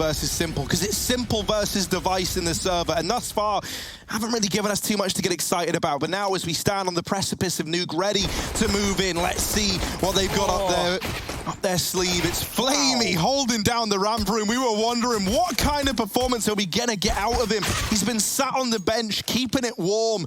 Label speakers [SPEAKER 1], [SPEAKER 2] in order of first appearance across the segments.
[SPEAKER 1] versus symple, because it's symple versus device in the server, and thus far, haven't really given us too much to get excited about. But now, as we stand on the precipice of NUKE, ready to move in, let's see what they've got up their sleeve. It's flamie holding down the ramp room. We were wondering what kind of performance are we gonna get out of him. He's been sat on the bench, keeping it warm.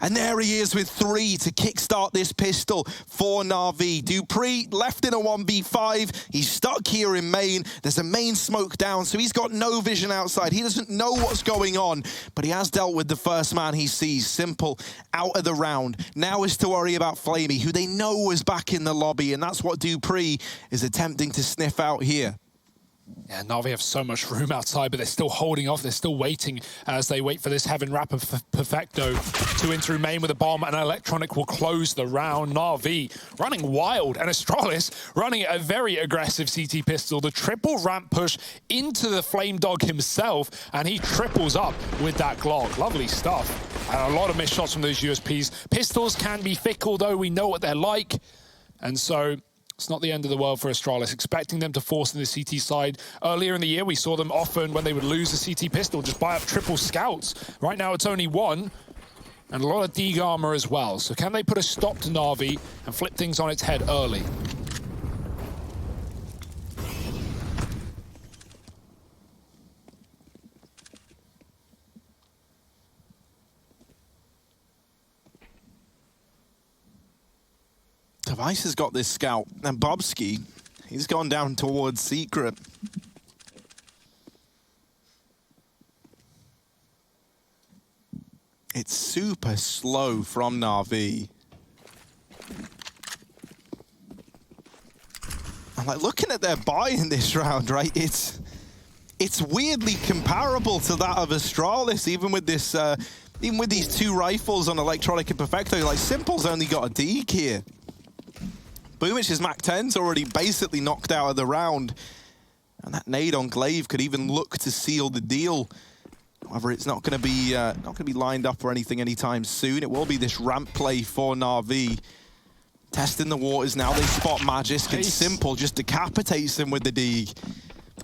[SPEAKER 1] And there he is with 3 to kickstart this pistol for NaVi. dupreeh left in a 1v5. He's stuck here in main. There's a main smoke down, so he's got no vision outside. He doesn't know what's going on, but he has dealt with the first man he sees. Symple out of the round. Now is to worry about flamie, who they know was back in the lobby, and that's what dupreeh is attempting to sniff out here.
[SPEAKER 2] Yeah, NaVi have so much room outside, but they're still holding off. They're still waiting as they wait for this heaven wrap of Perfecto to in through main with a bomb, and Electronic will close the round. NaVi running wild, and Astralis running a very aggressive CT pistol. The triple ramp push into the Flame Dog himself, and he triples up with that Glock. Lovely stuff. And a lot of missed shots from those USPs. Pistols can be fickle, though. We know what they're like. And so it's not the end of the world for Astralis, expecting them to force in the CT side. Earlier in the year, we saw them often, when they would lose a CT pistol, just buy up triple scouts. Right now, it's only 1, and a lot of Dig armor as well. So can they put a stop to NaVi and flip things on its head early?
[SPEAKER 1] Device has got this scout, and Bobski, he's gone down towards Secret. It's super slow from NaVi. I'm like, looking at their buy in this round, right? It's weirdly comparable to that of Astralis, even with this, even with these 2 rifles on Electronic and Perfecto. Like, Simple's only got a Dig here. Boomich's Mac 10's already basically knocked out of the round. And that nade on Glaive could even look to seal the deal. However, it's not going to be lined up or anything anytime soon. It will be this ramp play for NaVi. Testing the waters now. They spot Magisk, and Symple just decapitates him with the Dig.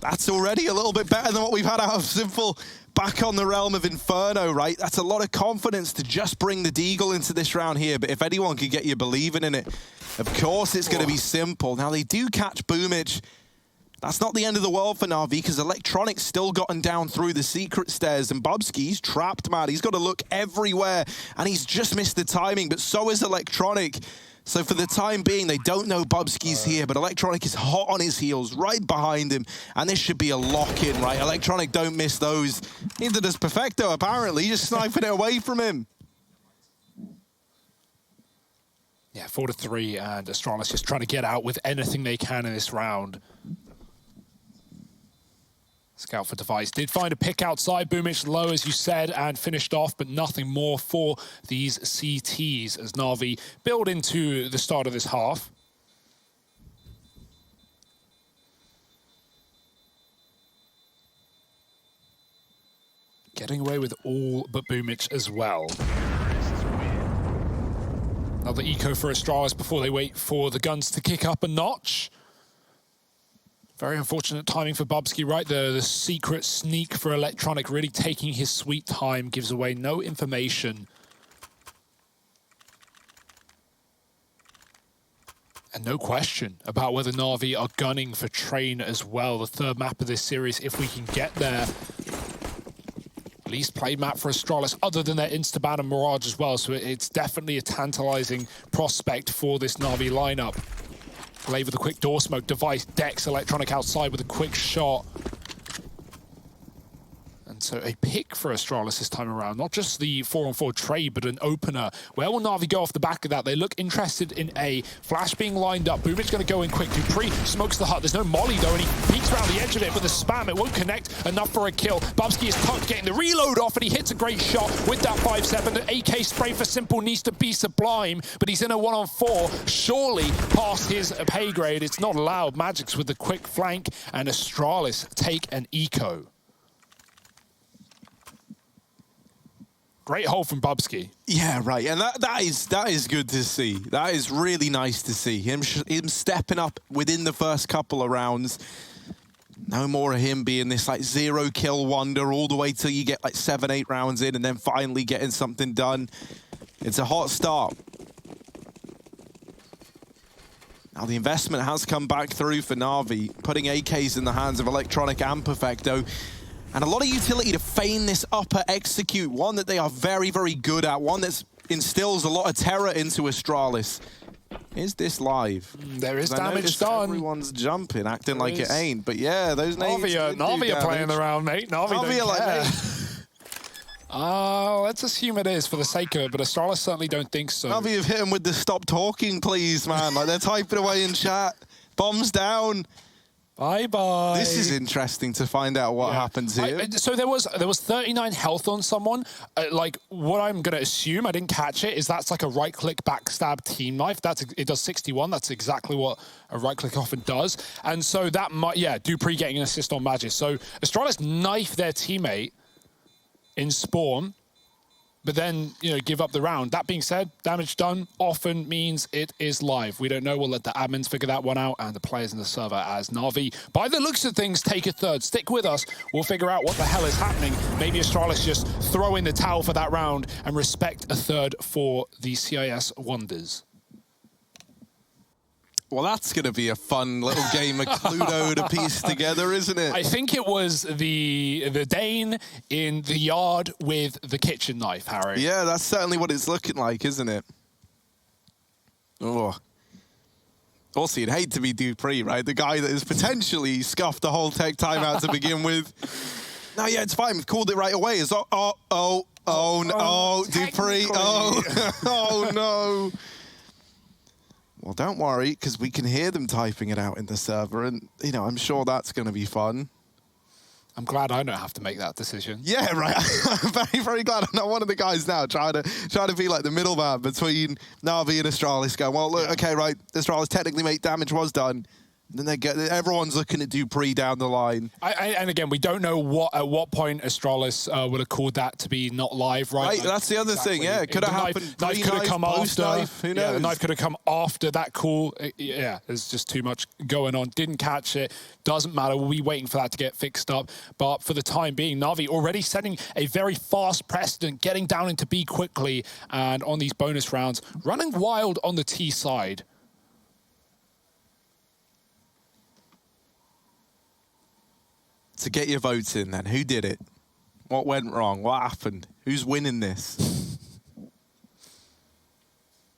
[SPEAKER 1] That's already a little bit better than what we've had out of Symple back on the realm of Inferno, right? That's a lot of confidence to just bring the Deagle into this round here. But if anyone could get you believing in it, of course it's going to be Symple. Now, they do catch Boomich. That's not the end of the world for NaVi, because Electronic's still gotten down through the secret stairs, and Bobski's trapped, man. He's got to look everywhere, and he's just missed the timing, but so is Electronic. So for the time being, they don't know Bobski's here, but Electronic is hot on his heels, right behind him, and this should be a lock-in, right? Electronic don't miss those. Neither does Perfecto, apparently. Just sniping it away from him.
[SPEAKER 2] Yeah, 4-3, and Astralis just trying to get out with anything they can in this round. Scout for Device did find a pick outside. Boomich low, as you said, and finished off, but nothing more for these CTs as NaVi build into the start of this half. Getting away with all but Boomich as well. Another eco for Astralis before they wait for the guns to kick up a notch. Very unfortunate timing for Bobski, right? The secret sneak for Electronic, really taking his sweet time, gives away no information. And no question about whether NaVi are gunning for Train as well. The 3rd map of this series, if we can get there. Least played map for Astralis, other than their Instaban and Mirage as well. So it's definitely a tantalizing prospect for this NaVi lineup. Glaive with a quick door smoke, Device decks Electronic outside with a quick shot. And so a pick for Astralis this time around. Not just the 4-on-4 trade, but an opener. Where will NaVi go off the back of that? They look interested in A. Flash being lined up. Boomich going to go in quick. dupreeh smokes the hut. There's no molly though, and he peeks around the edge of it with a spam. It won't connect enough for a kill. Bobski is tucked, getting the reload off, and he hits a great shot with that 5-7. The AK spray for Symple needs to be sublime, but he's in a 1-on-4. Surely past his pay grade. It's not allowed. Magic's with the quick flank, and Astralis take an eco. Great hole from Bobski.
[SPEAKER 1] Yeah, right, and that is good to see. That is really nice to see. Him stepping up within the first couple of rounds. No more of him being this like 0-kill wonder all the way till you get like 7-8 rounds in and then finally getting something done. It's a hot start. Now the investment has come back through for NaVi, putting AKs in the hands of Electronic and Perfecto. And a lot of utility to feign this upper execute, one that they are very, very good at, one that instills a lot of terror into Astralis. Is this live?
[SPEAKER 2] There is damage done.
[SPEAKER 1] Everyone's jumping, acting like it ain't. But yeah, those names.
[SPEAKER 2] NaVi are playing around, mate. NaVi don't care. Let's assume it is for the sake of it, but Astralis certainly don't think so.
[SPEAKER 1] NaVi have hit him with the stop talking, please, man. Like they're typing away in chat. Bombs down.
[SPEAKER 2] Bye-bye.
[SPEAKER 1] This is interesting to find out what happens here.
[SPEAKER 2] So there was 39 health on someone. Like, what I'm going to assume, I didn't catch it, is that's like a right-click backstab team knife. It does 61. That's exactly what a right-click often does. And so that might, Dupree getting an assist on Magis. So Astralis knife their teammate in spawn, but then, give up the round. That being said, damage done often means it is live. We don't know. We'll let the admins figure that one out and the players in the server as NaVi, by the looks of things, take a third. Stick with us. We'll figure out what the hell is happening. Maybe Astralis just throw in the towel for that round and respect a third for the CIS Wonders.
[SPEAKER 1] Well, that's going to be a fun little game of Cluedo to piece together, isn't it?
[SPEAKER 2] I think it was the Dane in the yard with the kitchen knife, Harry.
[SPEAKER 1] Yeah, that's certainly what it's looking like, isn't it? Oh. Also, you'd hate to be Dupree, right? The guy that has potentially scuffed the whole tech timeout to begin with. No, yeah, it's fine. We've called it right away. It's no, Dupree. Oh, no. Well, don't worry, because we can hear them typing it out in the server, and, I'm sure that's going to be fun.
[SPEAKER 2] I'm glad I don't have to make that decision.
[SPEAKER 1] Yeah, right. I'm very, very glad I'm not one of the guys now trying to be like the middleman between NaVi and Astralis going, well, look, okay, right, Astralis technically made damage was done. Then everyone's looking at Dupree down the line.
[SPEAKER 2] And again, we don't know at what point Astralis would have called that to be not live, right?
[SPEAKER 1] Right, that's the other thing, yeah. It could have happened.
[SPEAKER 2] Knife could have come after.
[SPEAKER 1] Who knows?
[SPEAKER 2] Yeah, the knife could have come after that call. Yeah, there's just too much going on. Didn't catch it. Doesn't matter. We'll be waiting for that to get fixed up. But for the time being, NaVi already setting a very fast precedent, getting down into B quickly, and on these bonus rounds, running wild on the T side.
[SPEAKER 1] To get your votes in then, who did it? What went wrong? What happened? Who's winning this?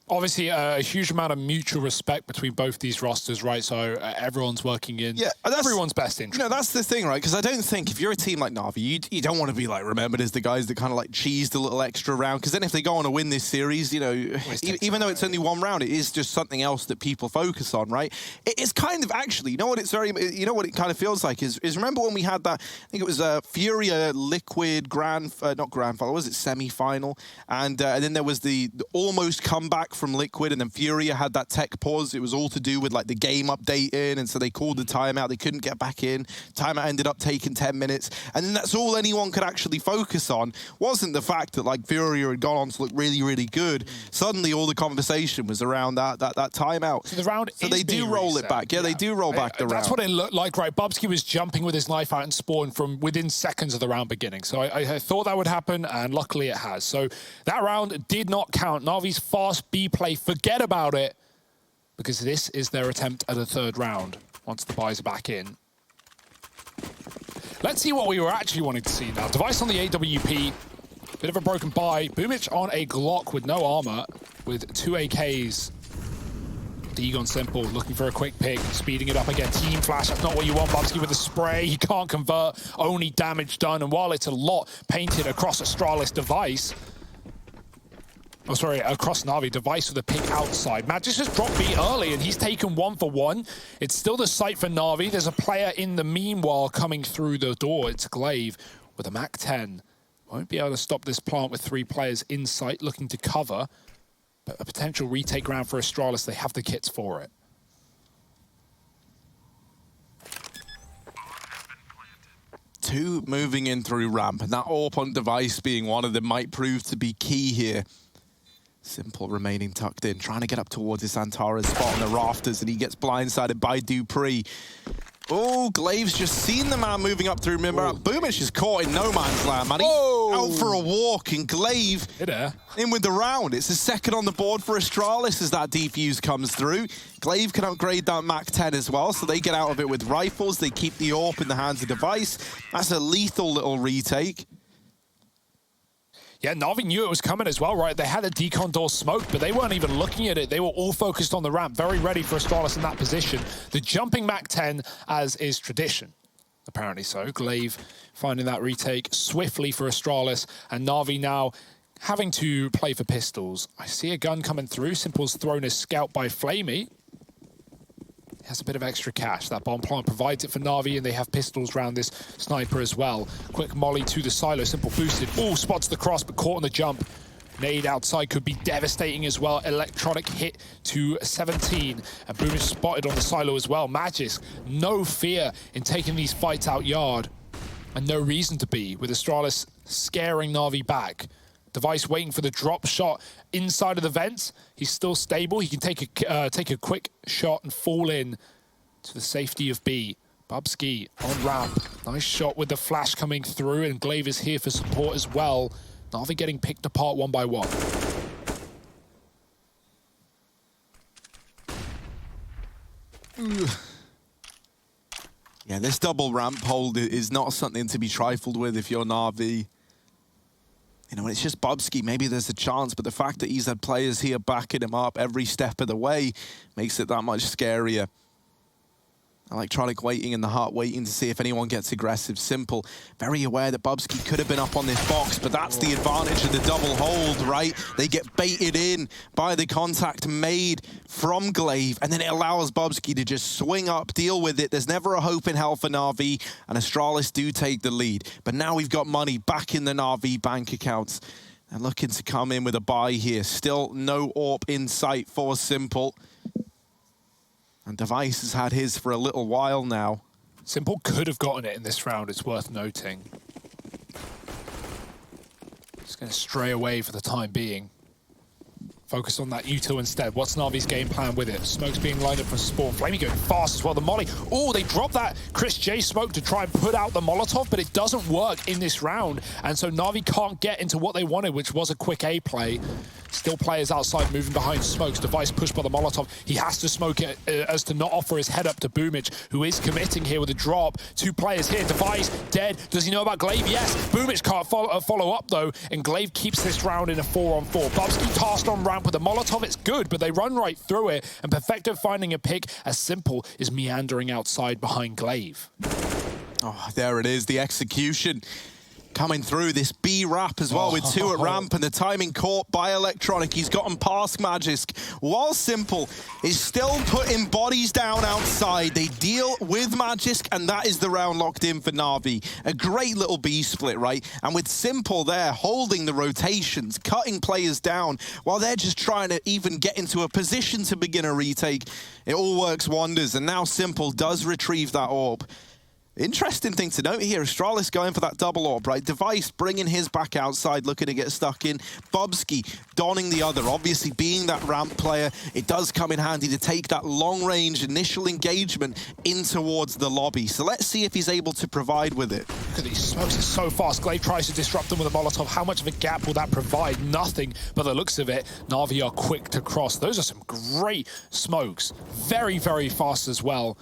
[SPEAKER 2] Obviously, a huge amount of mutual respect between both these rosters, right? So everyone's working in everyone's best interest.
[SPEAKER 1] That's the thing, right? Because I don't think if you're a team like NaVi, you don't want to be like remembered as the guys that kind of like cheesed a little extra round. Because then if they go on to win this series, even though it's only one round, it is just something else that people focus on, right? It is kind of actually, what it kind of feels like is remember when we had that? I think it was FURIA Liquid not grand final, was it semi-final? And then there was the almost comeback from Liquid, and then FURIA had that tech pause. It was all to do with like the game updating, and so they called the timeout. They couldn't get back in. Timeout ended up taking 10 minutes, and then that's all anyone could actually focus on. Wasn't the fact that like FURIA had gone on to look really, really good. Suddenly, all the conversation was around that timeout.
[SPEAKER 2] So the round,
[SPEAKER 1] they do roll it back. Yeah, they do roll back the round.
[SPEAKER 2] That's what it looked like, right? Bubsky was jumping with his knife out and spawn from within seconds of the round beginning. So I thought that would happen, and luckily it has. So that round did not count. NaVi's fast B play, forget about it, because this is their attempt at a third round once the buys are back in. Let's see what we were actually wanting to see now. Device on the AWP, bit of a broken buy. Boomich on a Glock with no armor, with 2 AKs. Degon Simple looking for a quick pick, speeding it up again. Team flash, that's not what you want. Bubsky with the spray, he can't convert, only damage done. And while it's a lot painted across Astralis Device, across NaVi, Device with a pick outside. Magis just dropped B early, and he's taken 1 for 1. It's still the site for NaVi. There's a player in the meanwhile coming through the door. It's Glaive with a MAC-10. Won't be able to stop this plant with 3 players in sight looking to cover. But a potential retake round for Astralis. They have the kits for it.
[SPEAKER 1] Two moving in through ramp, and that AWP on Device being one of them might prove to be key here. Simple remaining tucked in, trying to get up towards his xantares spot on the rafters, and he gets blindsided by Dupree. Oh, Glaive's just seen the man moving up through MIBR. Boomich is caught in no man's land, man. He's out for a walk, and Glaive in with the round. It's the second on the board for Astralis as that defuse comes through. Glaive can upgrade that Mach 10 as well, so they get out of it with rifles. They keep the AWP in the hands of Device. That's a lethal little retake.
[SPEAKER 2] Yeah, NaVi knew it was coming as well, right? They had a decon door smoked, but they weren't even looking at it. They were all focused on the ramp, very ready for Astralis in that position. The jumping Mach 10, as is tradition. Apparently so. Glaive finding that retake swiftly for Astralis, and NaVi now having to play for pistols. I see a gun coming through. Simple's thrown his scout by Flamey. He has a bit of extra cash. That bomb plant provides it for NaVi, and they have pistols around this sniper as well. Quick molly to the silo. Simple boosted. Oh, spots the cross, but caught on the jump. Nade outside could be devastating as well. Electronic hit to 17. And Boom is spotted on the silo as well. Magisk, no fear in taking these fights out yard. And no reason to be, with Astralis scaring NaVi back. Device waiting for the drop shot inside of the vents. He's still stable. He can take a quick shot and fall in to the safety of B. Bubsky on ramp. Nice shot with the flash coming through, and Glaive is here for support as well. NaVi getting picked apart one by one.
[SPEAKER 1] Yeah, this double ramp hold is not something to be trifled with if you're NaVi. You know, it's just Bubsky, maybe there's a chance, but the fact that he's had players here backing him up every step of the way makes it that much scarier. Electronic waiting in the heart, waiting to see if anyone gets aggressive. Simple, very aware that Bubsky could have been up on this box, but that's the advantage of the double hold, right? They get baited in by the contact made from Glaive, and then it allows Bubsky to just swing up, deal with it. There's never a hope in hell for NaVi, and Astralis do take the lead. But now we've got money back in the NaVi bank accounts. They're looking to come in with a buy here. Still no AWP in sight for Simple. And Device has had his for a little while now.
[SPEAKER 2] Simple could have gotten it in this round, it's worth noting. Just going to stray away for the time being. Focus on that util instead. What's NaVi's game plan with it? Smoke's being lined up for spawn. Flamey going fast as well. The molly. Oh, they dropped that Chris J smoke to try and put out the Molotov, but it doesn't work in this round. And so NaVi can't get into what they wanted, which was a quick A play. Still players outside moving behind Smokes. Device pushed by the Molotov. He has to smoke it as to not offer his head up to Boomich, who is committing here with a drop. Two players here. Device dead. Does he know about Glaive? Yes. Boomich can't follow up though, and Glaive keeps this round in a 4-on-4. Bubsky tasked on ramp with a Molotov. It's good, but they run right through it, and Perfecto finding a pick as Simple is meandering outside behind Glaive.
[SPEAKER 1] Oh, there it is, the execution. Coming through this B wrap as well with two at ramp, and the timing caught by Electronic. He's gotten past Magisk. While Simple is still putting bodies down outside, they deal with Magisk, and that is the round locked in for NaVi. A great little B split, right? And with Simple there holding the rotations, cutting players down, while they're just trying to even get into a position to begin a retake, it all works wonders. And now Simple does retrieve that AWP. Interesting thing to note here, Astralis going for that double AWP, right? Device bringing his back outside, looking to get stuck in. Bubsky donning the other. Obviously, being that ramp player, it does come in handy to take that long-range initial engagement in towards the lobby. So let's see if he's able to provide with it.
[SPEAKER 2] Look at these smokes, it's so fast. Glaive tries to disrupt them with a Molotov. How much of a gap will that provide? Nothing, but the looks of it, NaVi are quick to cross. Those are some great smokes. Very, very fast as well.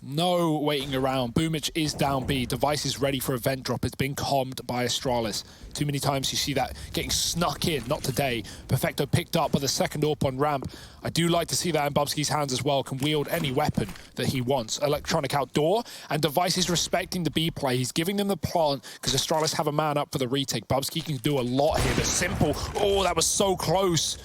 [SPEAKER 2] No waiting around. Boomich is down B. Device is ready for a vent drop. It's been calmed by Astralis. Too many times you see that getting snuck in. Not today. Perfecto picked up by the second AWP on ramp. I do like to see that in Bubsky's hands as well. Can wield any weapon that he wants. Electronic outdoor. And Device is respecting the B play. He's giving them the plant because Astralis have a man up for the retake. Bubsky can do a lot here, but Simple. Oh, that was so close.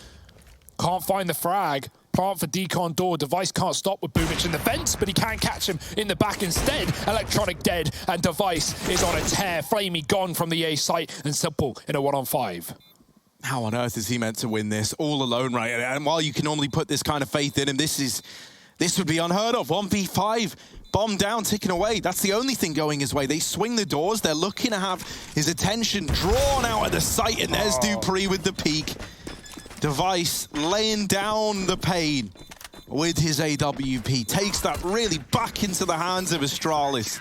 [SPEAKER 2] Can't find the frag. Plant for decon door. Device can't stop with Boomich in the vents, but he can catch him in the back instead. Electronic dead, and Device is on a tear. Flamey gone from the A site, and Simple in a 1-on-5.
[SPEAKER 1] How on earth is he meant to win this all alone, right? And while you can normally put this kind of faith in him, this would be unheard of. 1v5. Bomb down, ticking away. That's the only thing going his way. They swing the doors. They're looking to have his attention drawn out of the sight, and there's Dupree with the peek. Device laying down the pain. with his AWP. Takes that really back into the hands of Astralis.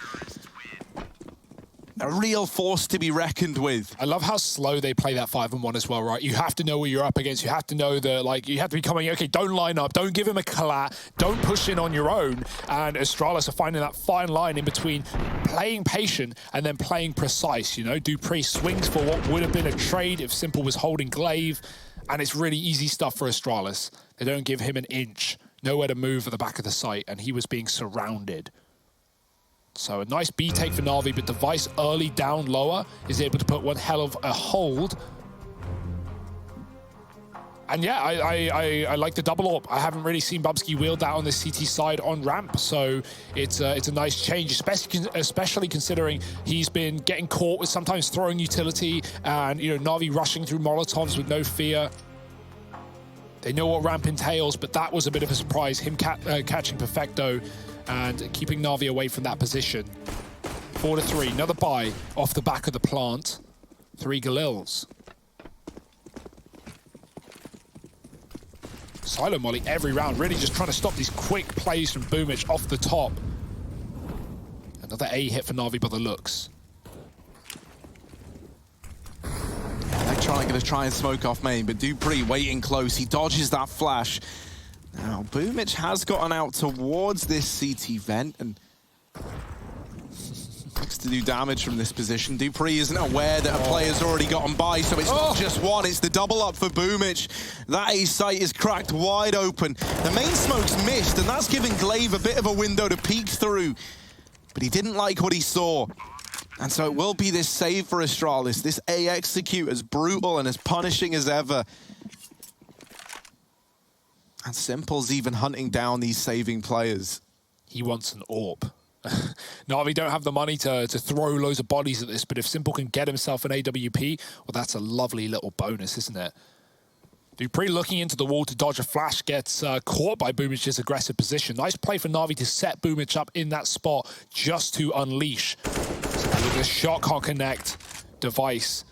[SPEAKER 1] A real force to be reckoned with.
[SPEAKER 2] I love how slow they play that 5-on-1 as well, right? You have to know where you're up against. You have to know that, like, you have to be coming, okay, don't line up, don't give him a collat, don't push in on your own. And Astralis are finding that fine line in between playing patient and then playing precise, you know? Dupree swings for what would have been a trade if Simple was holding Glaive, and it's really easy stuff for Astralis. They don't give him an inch, nowhere to move at the back of the site, and he was being surrounded. So a nice B take for NaVi, but Device early down lower is able to put one hell of a hold. And yeah, I like the double AWP. I haven't really seen Bubsky wield that on the CT side on ramp, so it's a nice change, especially considering he's been getting caught with sometimes throwing utility and, you know, NaVi rushing through Molotovs with no fear. They know what ramp entails, but that was a bit of a surprise, him catching Perfecto and keeping NaVi away from that position. 4-3, another buy off the back of the plant. 3 Galils. Silo molly every round, really just trying to stop these quick plays from Boomich off the top. Another A hit for NaVi by the looks.
[SPEAKER 1] Electronic going to try and smoke off main, but Dupree waiting close. He dodges that flash. Now, Boomich has gotten out towards this CT vent and likes to do damage from this position. Dupree isn't aware that a player's already gotten by, so it's not just one, it's the double up for Boomich. That A site is cracked wide open. The main smoke's missed, and that's giving Glaive a bit of a window to peek through. But he didn't like what he saw. And so it will be this save for Astralis. This A execute as brutal and as punishing as ever. And Simple's even hunting down these saving players.
[SPEAKER 2] He wants an AWP. NaVi don't have the money to throw loads of bodies at this, but if Simple can get himself an AWP, well, that's a lovely little bonus, isn't it? Dupree looking into the wall to dodge a flash, gets caught by Boomich's aggressive position. Nice play for NaVi to set Boomich up in that spot just to unleash. The shot can't connect. Device.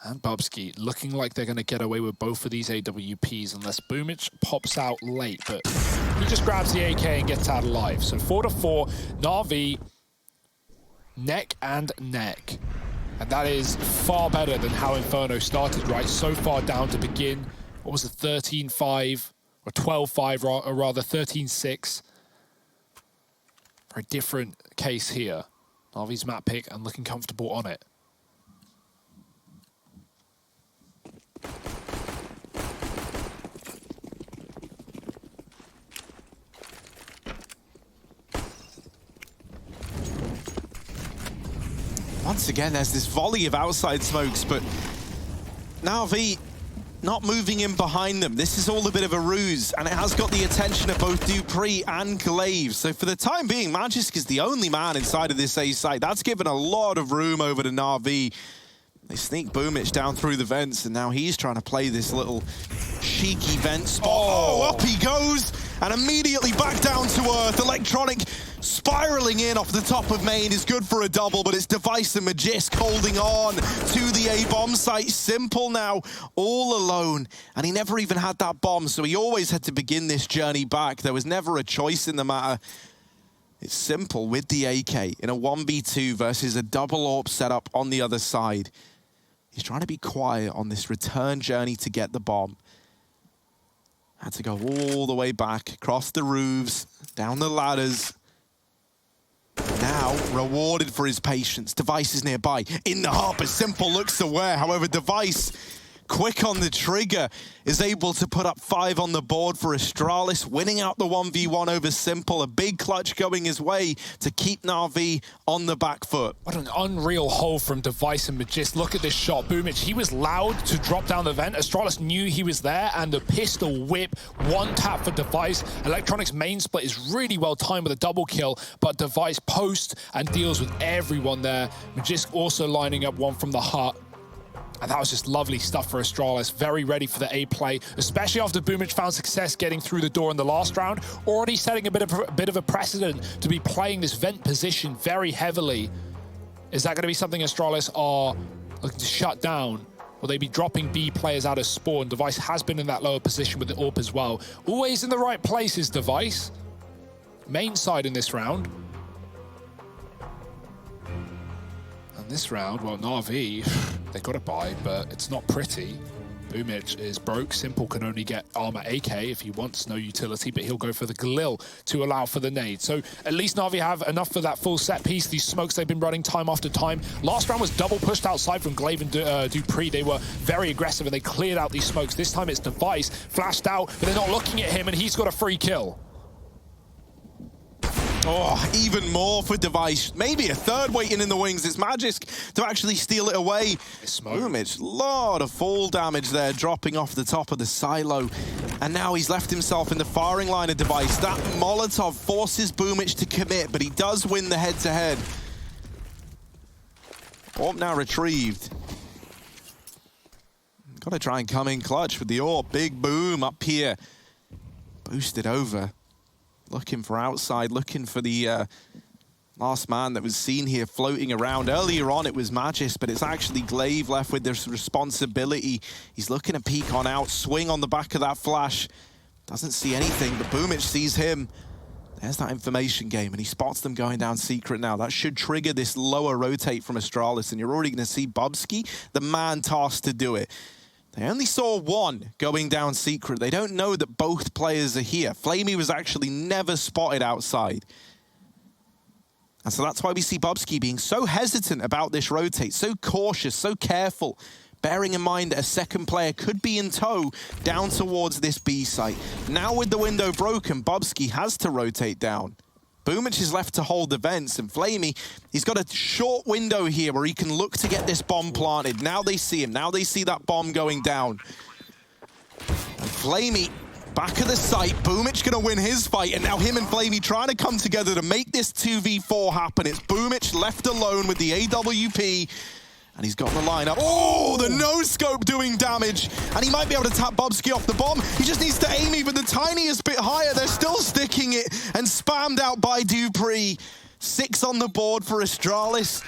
[SPEAKER 2] And Bubsky looking like they're going to get away with both of these AWPs unless Boomich pops out late, but he just grabs the AK and gets out alive. So 4-4, NaVi neck and neck. And that is far better than how Inferno started, right? So far down to begin. What was it, 13-5 or 12-5 or rather 13-6. Very different case here. NaVi's map pick and looking comfortable on it.
[SPEAKER 1] Once again, there's this volley of outside smokes, but NaVi not moving in behind them. This is all a bit of a ruse, and it has got the attention of both Dupree and Glaive. So for the time being, Magisk is the only man inside of this A site. That's given a lot of room over to NaVi. They sneak Boomich down through the vents, and now he's trying to play this little cheeky vent spot. Oh, up he goes, and immediately back down to earth. Electronic spiraling in off the top of main is good for a double, but it's Device and Magisk holding on to the A-bomb site. Simple now, all alone, and he never even had that bomb, so he always had to begin this journey back. There was never a choice in the matter. It's Simple with the AK in a 1v2 versus a double AWP setup on the other side. He's trying to be quiet on this return journey to get the bomb. Had to go all the way back, across the roofs, down the ladders. Now, rewarded for his patience. Device is nearby, in the hop as Simple looks aware. However, Device, quick on the trigger, is able to put up 5 on the board for Astralis, winning out the 1v1 over Simple. A big clutch going his way to keep NaVi on the back foot.
[SPEAKER 2] What an unreal hole from Device and Magisk. Look at this shot. Boomich, he was loud to drop down the vent. Astralis knew he was there, and the pistol whip, one tap for Device. Electronic's main split is really well timed with a double kill, but Device posts and deals with everyone there. Magisk also lining up one from the hut. And that was just lovely stuff for Astralis. Very ready for the A play, especially after Boomich found success getting through the door in the last round. Already setting a bit of a precedent to be playing this vent position very heavily. Is that going to be something Astralis are looking to shut down? will they be dropping B players out of spawn? Device has been in that lower position with the AWP as well. Always in the right places, Device. Main side in this round. And this round, well, NaVi, they got a buy, but it's not pretty. Boomich is broke. Simple can only get armor AK if he wants, no utility, but he'll go for the Galil to allow for the nade. So at least NaVi have enough for that full set piece. These smokes they've been running time after time. Last round was double pushed outside from Glaive and Dupree. They were very aggressive and they cleared out these smokes. This time it's Device flashed out, but they're not looking at him and he's got a free kill.
[SPEAKER 1] Oh, even more for Device. Maybe a third waiting in the wings. It's Magisk to actually steal it away. Boomich, lot of fall damage there, dropping off the top of the silo. And now he's left himself in the firing line of Device. That Molotov forces Boomich to commit, but he does win the head-to-head. AWP now retrieved. Got to try and come in clutch with the AWP. Big boom up here. Boosted over. Looking for outside, looking for the last man that was seen here floating around. Earlier on, it was Magisk, but it's actually Glaive left with this responsibility. He's looking to peek on out, swing on the back of that flash. Doesn't see anything, but Boomich sees him. There's that information game, and he spots them going down secret now. That should trigger this lower rotate from Astralis, and you're already going to see Bubsky, the man tasked to do it. They only saw one going down secret. They don't know that both players are here. Flamey was actually never spotted outside. And so that's why we see Bubsky being so hesitant about this rotate, so cautious, so careful, bearing in mind that a second player could be in tow down towards this B site. Now with the window broken, Bubsky has to rotate down. Boomich is left to hold the vents, and Flamey, he's got a short window here where he can look to get this bomb planted. Now they see him. Now they see that bomb going down. And Flamey, back of the site. Boomich gonna win his fight, and now him and Flamey trying to come together to make this 2v4 happen. It's Boomich left alone with the AWP. And he's got the lineup. Oh, the no-scope doing damage. And he might be able to tap Bubsky off the bomb. He just needs to aim even the tiniest bit higher. They're still sticking it and spammed out by Dupree. 6 on the board for Astralis.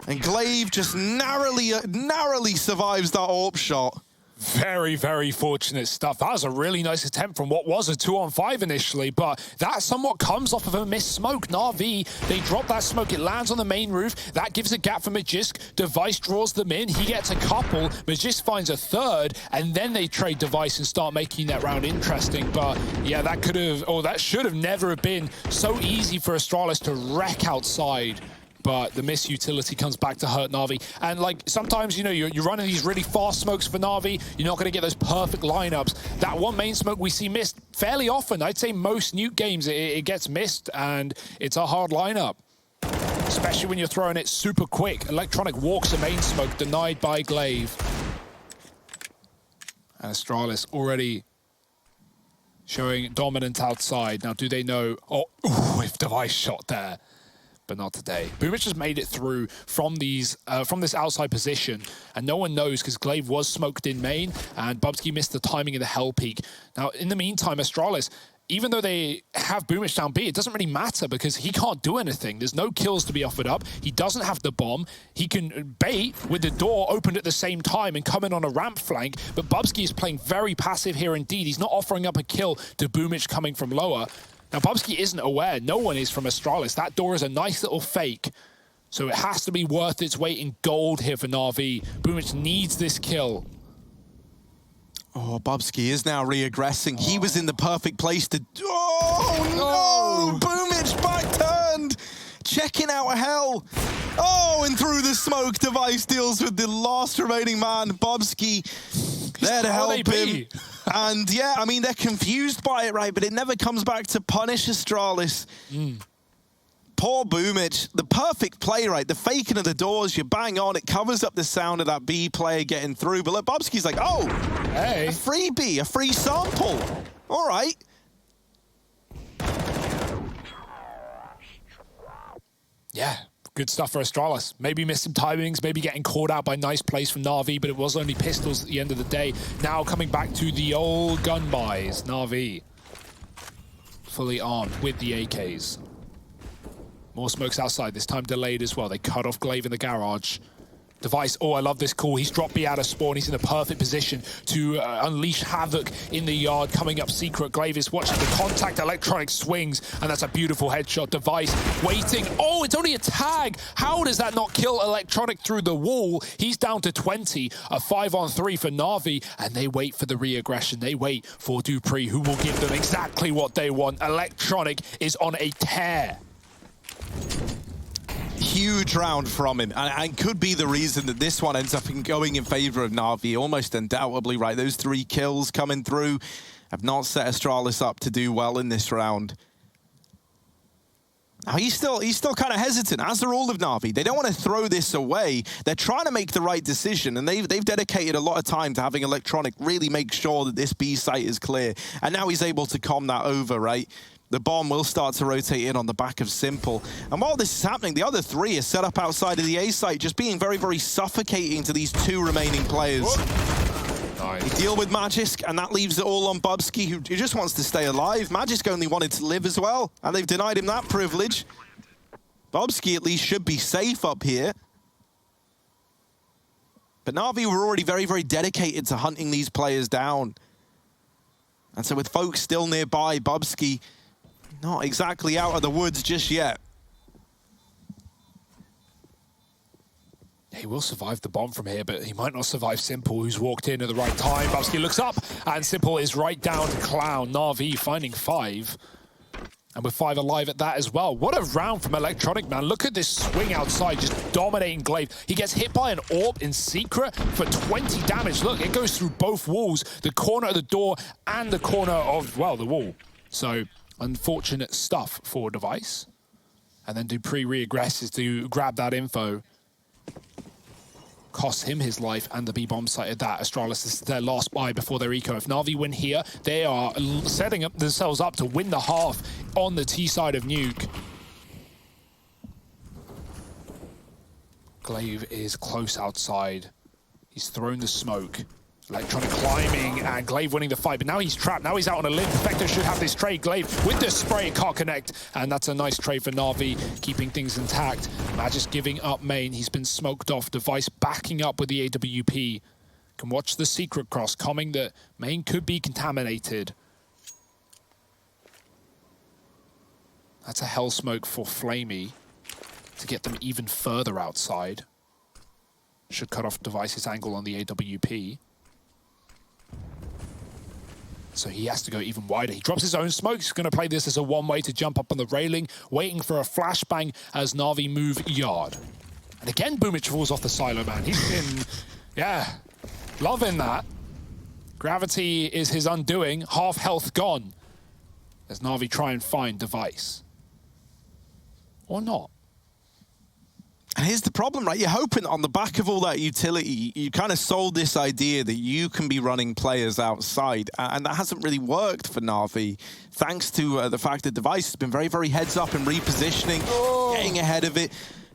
[SPEAKER 1] And Glaive just narrowly survives that AWP shot.
[SPEAKER 2] Very, very fortunate stuff. That was a really nice attempt from what was a 2-on-5 initially, but that somewhat comes off of a missed smoke. NaVi, they drop that smoke. It lands on the main roof. That gives a gap for Magisk. Device draws them in. He gets a couple. Magisk finds a third, and then they trade Device and start making that round interesting. But yeah, that could have, or that should have never have been so easy for Astralis to wreck outside. But the miss utility comes back to hurt NaVi. And like sometimes, you know, you're running these really fast smokes for NaVi, you're not going to get those perfect lineups. That one main smoke we see missed fairly often. I'd say most NUKE games it gets missed, and it's a hard lineup. Especially when you're throwing it super quick. Electronic walks a main smoke, denied by Glaive. And Astralis already showing dominant outside. Now, do they know? Oh, if Device shot there. But not today. Boomich has made it through from this outside position, and no one knows because Glaive was smoked in main, and Bubsky missed the timing of the hell peak. Now, in the meantime, Astralis, even though they have Boomich down B, it doesn't really matter because he can't do anything. There's no kills to be offered up. He doesn't have the bomb. He can bait with the door opened at the same time and come in on a ramp flank, but Bubsky is playing very passive here indeed. He's not offering up a kill to Boomich coming from lower. Now, Bubsky isn't aware. No one is from Astralis. That door is a nice little fake. So it has to be worth its weight in gold here for NaVi. Boomich needs this kill.
[SPEAKER 1] Oh, Bubsky is now re-aggressing. He was in the perfect place to... Oh, no! Boomich back-turned! Checking out hell. Oh, and through the smoke, Device deals with the last remaining man, Bubsky. There to help him. And yeah, I mean, they're confused by it, right? But it never comes back to punish Astralis. Poor Boomich. The perfect play, right? The faking of the doors, you bang on, it covers up the sound of that B player getting through. But look, Bubsky's like, oh, hey, a freebie, a free sample. All right.
[SPEAKER 2] Yeah. Good stuff for Astralis. Maybe missed some timings, maybe getting caught out by nice plays from NaVi, but it was only pistols at the end of the day. Now coming back to the old gun buys. NaVi fully armed with the AKs. More smokes outside, this time delayed as well. They cut off Glaive in the garage. Device, oh, I love this call. He's dropped B out of spawn. He's in the perfect position to unleash havoc in the yard. Coming up secret. Glaive is watching the contact. Electronic swings, and that's a beautiful headshot. Device waiting. Oh, it's only a tag. How does that not kill Electronic through the wall? He's down to 20. A 5-on-3 for NaVi, and they wait for the re-aggression. They wait for dupreeh, who will give them exactly what they want. Electronic is on a tear.
[SPEAKER 1] Huge round from him, and could be the reason that this one ends up going in favor of NaVi, almost undoubtedly, right? Those 3 kills coming through have not set Astralis up to do well in this round. Now, he's still kind of hesitant, as are all of NaVi. They don't want to throw this away. They're trying to make the right decision, and they've dedicated a lot of time to having Electronic really make sure that this B site is clear. And now he's able to calm that over, right? The bomb will start to rotate in on the back of symple. And while this is happening, the other 3 are set up outside of the A site, just being very, very suffocating to these 2 remaining players.
[SPEAKER 2] Nice.
[SPEAKER 1] They deal with Magisk, and that leaves it all on Bubsky, who just wants to stay alive. Magisk only wanted to live as well, and they've denied him that privilege. Bubsky at least should be safe up here. But NaVi were already very, very dedicated to hunting these players down. And so with folks still nearby, Bubsky not exactly out of the woods just yet.
[SPEAKER 2] He will survive the bomb from here, but he might not survive symple, who's walked in at the right time. Bubsky looks up, and symple is right down to Clown. NaVi finding 5. And with 5 alive at that as well. What a round from Electronic, man. Look at this swing outside, just dominating Glaive. He gets hit by an AWP in secret for 20 damage. Look, it goes through both walls, the corner of the door and the corner of, well, the wall. So, unfortunate stuff for Device. And then dupreeh re-aggresses to grab that info. Costs him his life, and the B-bomb site at that. Astralis is their last buy before their eco. If NaVi win here, they are setting up themselves up to win the half on the T side of NUKE. Glaive is close outside. He's thrown the smoke. Electronic climbing, and Glaive winning the fight, but now he's trapped. Now he's out on a limb. Perfecto should have this trade. Glaive with the spray, it can't connect, and that's a nice trade for NaVi, keeping things intact. Magisk giving up main. He's been smoked off. Device backing up with the AWP. Can watch the secret cross coming that main could be contaminated. That's a hell smoke for flamie to get them even further outside. Should cut off Device's angle on the AWP. So he has to go even wider. He drops his own smoke. He's going to play this as a one-way to jump up on the railing, waiting for a flashbang as NaVi move yard. And again, Boomich falls off the silo, man. He's been, yeah, loving that. Gravity is his undoing. Half health gone. As NaVi try and find Device. Or not.
[SPEAKER 1] And here's the problem, right? You're hoping on the back of all that utility, you kind of sold this idea that you can be running players outside, and that hasn't really worked for NaVi, thanks to the fact that Device has been very, very heads up and repositioning, getting ahead of it.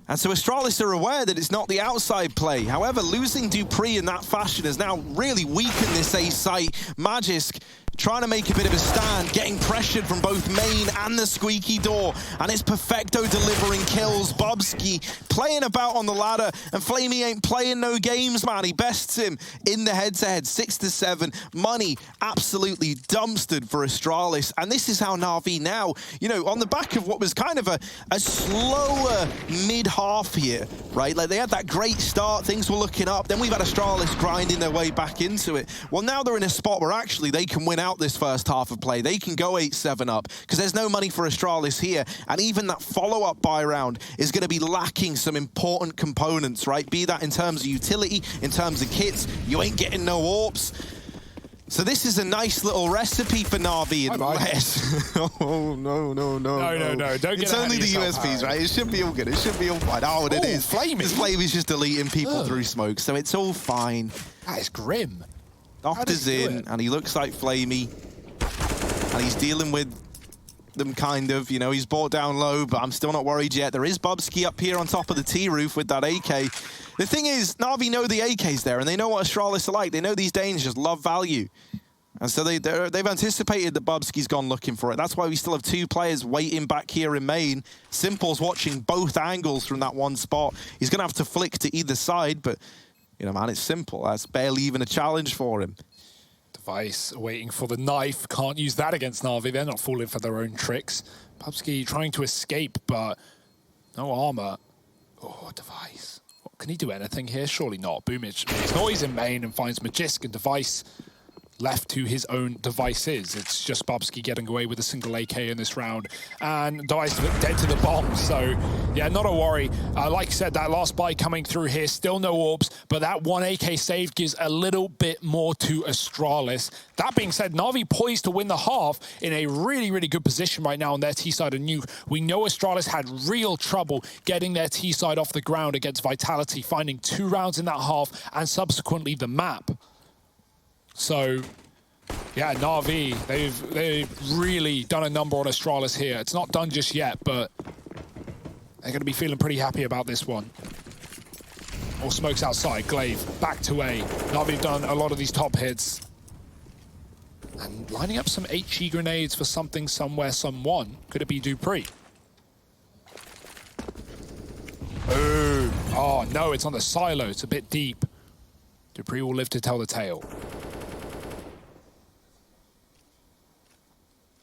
[SPEAKER 1] And so Astralis are aware that it's not the outside play. However, losing dupreeh in that fashion has now really weakened this A site. Magisk trying to make a bit of a stand, getting pressured from both main and the squeaky door. And it's Perfecto delivering kills. Bubsky playing about on the ladder. And flamie ain't playing no games, man. He bests him in the head-to-head, 6-7. Money absolutely dumpstered for Astralis. And this is how NaVi now, you know, on the back of what was kind of a slower mid-half here, right? Like, they had that great start, things were looking up. Then we've had Astralis grinding their way back into it. Well, now they're in a spot where actually they can win out this first half of play. They can go 8-7 up because there's no money for Astralis here. And even that follow-up buy round is going to be lacking some important components, right? Be that in terms of utility, in terms of kits. You ain't getting no AWPs. So this is a nice little recipe for NaVi unless... oh, no.
[SPEAKER 2] No, don't get
[SPEAKER 1] It's only the USPs, right? It should be all good. It should be all fine. Oh, it is.
[SPEAKER 2] flamie.
[SPEAKER 1] This flamie's just deleting people through smoke, so it's all fine.
[SPEAKER 2] That is grim.
[SPEAKER 1] Doctor's in, and he looks like flamie, and he's dealing with them kind of, you know, he's brought down low, but I'm still not worried yet. There is Bubsky up here on top of the T-roof with that AK. The thing is, NaVi know the AK's there, and they know what Astralis are like. They know these Danes just love value. And so they've anticipated that Bubsky's gone looking for it. That's why we still have 2 players waiting back here in main. Simple's watching both angles from that one spot. He's going to have to flick to either side, but, you know, man, it's Simple. That's barely even a challenge for him.
[SPEAKER 2] Device waiting for the knife. Can't use that against NaVi. They're not falling for their own tricks. Bubsky trying to escape, but no armor. Oh, Device. Can he do anything here? Surely not. Boomich makes noise in main and finds Magisk, and Device left to his own devices. It's just Bubsky getting away with a single AK in this round, and Device dead to the bomb. So yeah, not a worry. Like I said, that last buy coming through here, still no orbs, but that 1 AK save gives a little bit more to Astralis. That being said, NaVi poised to win the half in a really, really good position right now on their T side of NUKE. We know Astralis had real trouble getting their T side off the ground against Vitality, finding 2 rounds in that half and subsequently the map. So, yeah, NaVi, they've really done a number on Astralis here. It's not done just yet, but they're going to be feeling pretty happy about this one. All smokes outside. Glaive back to A. NaVi have done a lot of these top hits. And lining up some achchha grenades for something, somewhere, someone. Could it be Dupree? Boom. Oh, no, it's on the silo. It's a bit deep. Dupree will live to tell the tale.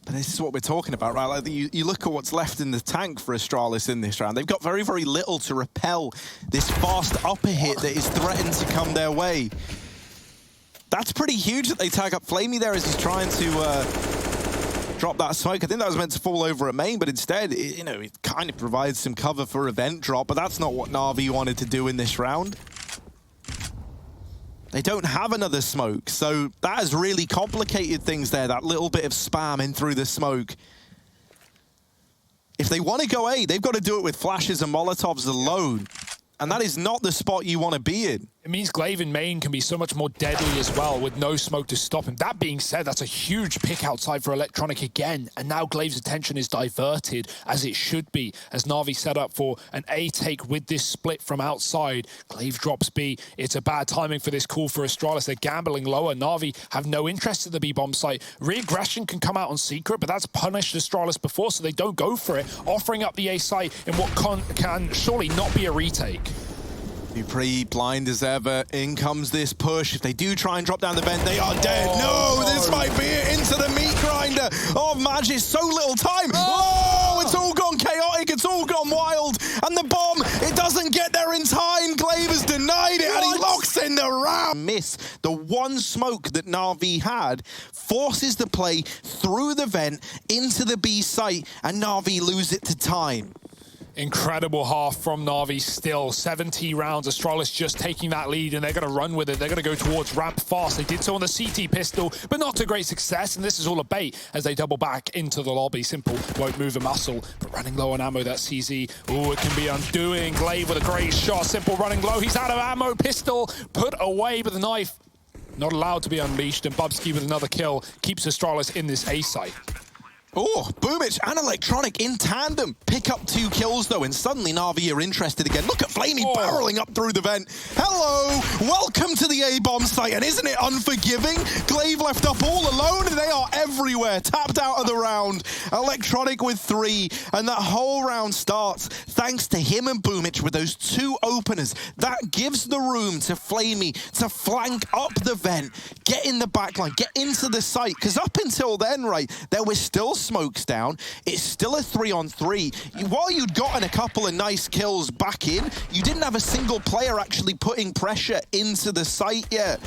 [SPEAKER 1] But this is what we're talking about, right? Like you look at what's left in the tank for Astralis in this round. They've got very, very little to repel this fast upper hit that is threatened to come their way. That's pretty huge that they tag up Flamey there as he's trying to drop that smoke. I think that was meant to fall over at main, but instead, you know, it kind of provides some cover for event drop, but that's not what NaVi wanted to do in this round. They don't have another smoke, so that has really complicated things there, that little bit of spam in through the smoke. If they want to go A, they've got to do it with flashes and Molotovs alone, and that is not the spot you want to be in.
[SPEAKER 2] It means Glaive in main can be so much more deadly as well with no smoke to stop him. That being said, that's a huge pick outside for Electronic again. And now Glaive's attention is diverted, as it should be, as NaVi set up for an A take with this split from outside. Glaive drops B. It's a bad timing for this call for Astralis. They're gambling lower. NaVi have no interest in the B bomb site. Reaggression can come out on secret, but that's punished Astralis before, so they don't go for it, offering up the A site in what can surely not be a retake.
[SPEAKER 1] Dupree, blind as ever. In comes this push. If they do try and drop down the vent, they are dead. No, this might be it. Into the meat grinder of Magic. So little time. Oh, it's all gone chaotic. It's all gone wild. And the bomb, it doesn't get there in time. Glaive has denied it, and he locks in the round. Miss. The one smoke that NaVi had forces the play through the vent into the B site, and NaVi lose it to time.
[SPEAKER 2] Incredible half from NaVi still. 70 rounds. Astralis just taking that lead, and they're going to run with it. They're going to go towards ramp fast. They did so on the CT pistol, but not to great success, and this is all a bait as they double back into the lobby. Simple won't move a muscle, but running low on ammo, that CZ. Oh, it can be undoing. Glaive with a great shot. Simple running low. He's out of ammo. Pistol put away, but the knife not allowed to be unleashed, and Bubsky with another kill keeps Astralis in this A site.
[SPEAKER 1] Oh, Boomich and Electronic in tandem pick up 2 kills though, and suddenly NaVi are interested again. Look at Flamey barreling up through the vent. Hello, welcome to the A-bomb site, and isn't it unforgiving? Glaive left up all alone, and they are everywhere, tapped out of the round. Electronic with 3, and that whole round starts thanks to him and Boomich with those 2 openers. That gives the room to Flamey to flank up the vent, get in the backline, get into the site, because up until then, right, there was still smokes down. It's still a 3-on-3. While you'd gotten a couple of nice kills back in, you didn't have a single player actually putting pressure into the site yet.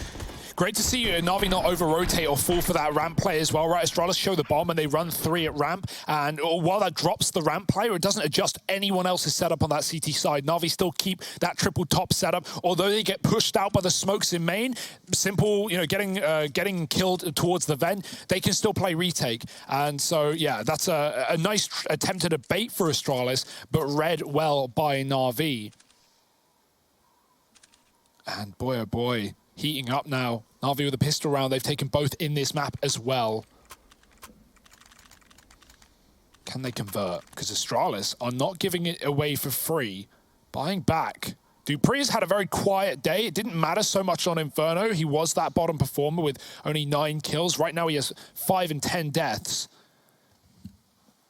[SPEAKER 2] Great to see NaVi not over-rotate or fall for that ramp play as well, right? Astralis show the bomb and they run 3 at ramp, and while that drops the ramp player, it doesn't adjust anyone else's setup on that CT side. NaVi still keep that triple top setup, although they get pushed out by the smokes in main. Simple, you know, getting killed towards the vent, they can still play retake. And so, yeah, that's a nice attempt at a bait for Astralis, but read well by NaVi. And boy, oh boy, heating up now. NaVi with a pistol round. They've taken both in this map as well. Can they convert? Because Astralis are not giving it away for free. Buying back dupreeh's had a very quiet day. It didn't matter so much on Inferno. He was that bottom performer with only 9 kills. Right now he has 5 and 10 deaths.